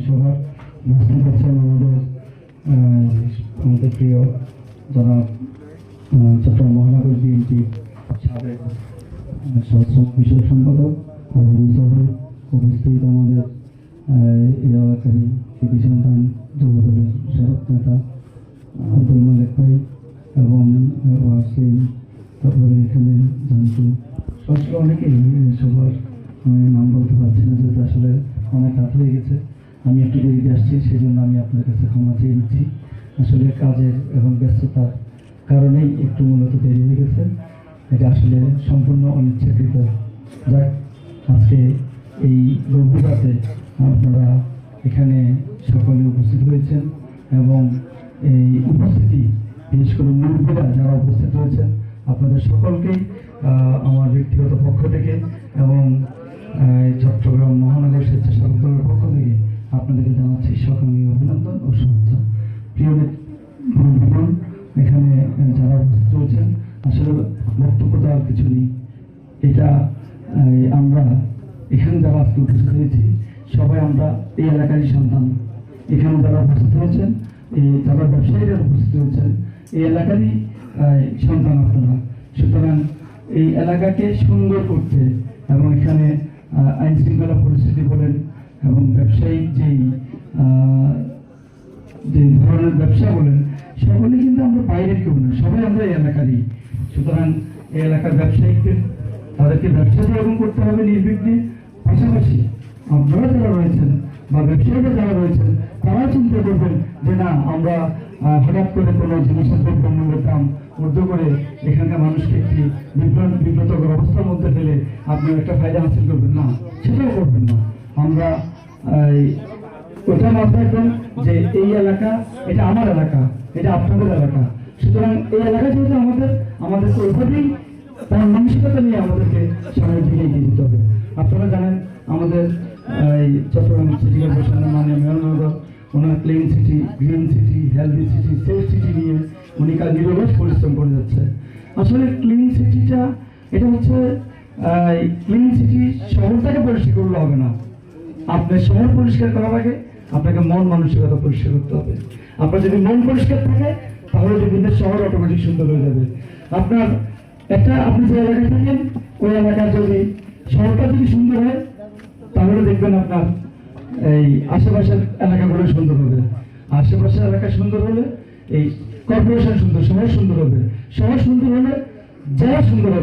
সভা উপস্থিত আছেন আমাদের প্রিয় যারা চট্টগ্রাম মহানগর বিএনপি সাবেক বিষয় সম্পাদক উপস্থিত আমাদের এই এলাকারই কৃতি সন্তান যুবদলের সেবক নেতা আব্দুল মালিক ভাই এবং ওয়াসিম, তারপরে এখানে জানতু আসলে অনেকেই সবার আমি নাম বলতে পারছি না, যেহেতু আসলে অনেক রাত হয়ে গেছে। আমি একটু দেরিতে আসছি, সেই জন্য আমি আপনার কাছে ক্ষমা চেয়ে নিচ্ছি। আসলে কাজের এবং ব্যস্ততার কারণেই একটু মূলত দেরি হয়ে গেছে, এটা আসলে সম্পূর্ণ অনিচ্ছাকৃত। যাক, আজকে এই রবিবারে আপনারা এখানে সকলে উপস্থিত হয়েছেন এবং এই উপস্থিতি বিশেষ করে মুরব্বীরা যারা উপস্থিত হয়েছেন আপনাদের সকলকেই আমার ব্যক্তিগত পক্ষ থেকে এবং চট্টগ্রাম মহানগর স্বেচ্ছাসেবক দলের পক্ষ থেকে আপনাদেরকে জানাচ্ছি সকলকে অভিনন্দন ও শুভেচ্ছা। প্রিয় বন্ধুগণ, এখানে যারা উপস্থিত হয়েছেন আসলে বক্তব্য দেওয়ার কিছু নেই। এটা আমরা এখানে যারা আজকে উপস্থিত হয়েছি সবাই আমরা এই এলাকারই সন্তান। এখানে যারা উপস্থিত হয়েছেন, যারা ব্যবসায়ীরা উপস্থিত হয়েছেন, এই এলাকারই সন্তান আপনারা। সুতরাং এই এলাকাকে সুন্দর করতে এবং এখানে আইন শৃঙ্খলা পরিস্থিতি বলেন এবং ব্যবসায়িক যে ধরনের ব্যবসা বলেন, সকলে কিন্তু আমরা বাইরের কেউ না, সবাই আমরা এই এলাকারই। সুতরাং এই এলাকার ব্যবসায়িকদের তাদেরকে ব্যবসা যেরকম করতে হবে নির্বিঘ্নে, পাশাপাশি আপনারা যারা রয়েছেন বা ব্যবসায়ীরা যারা রয়েছেন তারা চিন্তা করবেন যে না, আমরা হঠাৎ করে কোনো জিনিসের দ্রব্যমূল্যের দাম ঊর্ধ্ব করে এখানকার মানুষকে একটি বিব্রতকর অবস্থার মধ্যে ফেলে আপনি একটা ফায়দা হাসিল করবেন না, সেটাও করবেন না। আমরা ওটা মাথায় রাখবেন যে এই এলাকা এটা আমার এলাকা, এটা আপনাদের এলাকা। সুতরাং এই এলাকা যেহেতু আমাদের ওইভাবেই তার মানসিকতা নিয়ে আমাদেরকে সামনের দিকে এগিয়ে যেতে হবে। আপনারা জানেন আমাদের চট্টগ্রাম সিটি কর্পোরেশনের মাননীয় মেয়র মহোদয় ওনার clean city, green city, healthy city, safe city নিয়ে উনি কাজ নিরলস পরিশ্রম করে যাচ্ছে। আসলে ক্লিন সিটিটা এটা হচ্ছে ক্লিন সিটি শহরটাকে পরিষ্কার করলে হবে না। আপনার শহর পরিষ্কার করার আগে আপনাকে মন মানসিকতা পরিষ্কার করতে হবে। আপনার যদি মন পরিষ্কার থাকে তাহলে দেখবেন শহর অটোমেটিক সুন্দর হয়ে যাবে। আপনি যে এলাকায় থাকেন ওই এলাকার যদি শহরটা যদি সুন্দর হয় তাহলে দেখবেন আপনার এই আশেপাশের এলাকাগুলো সুন্দর হবে। আশেপাশের এলাকা সুন্দর হলে এই কর্পোরেশন সুন্দর, শহর সুন্দর হবে। শহর সুন্দর হলে জেলা সুন্দর হবে।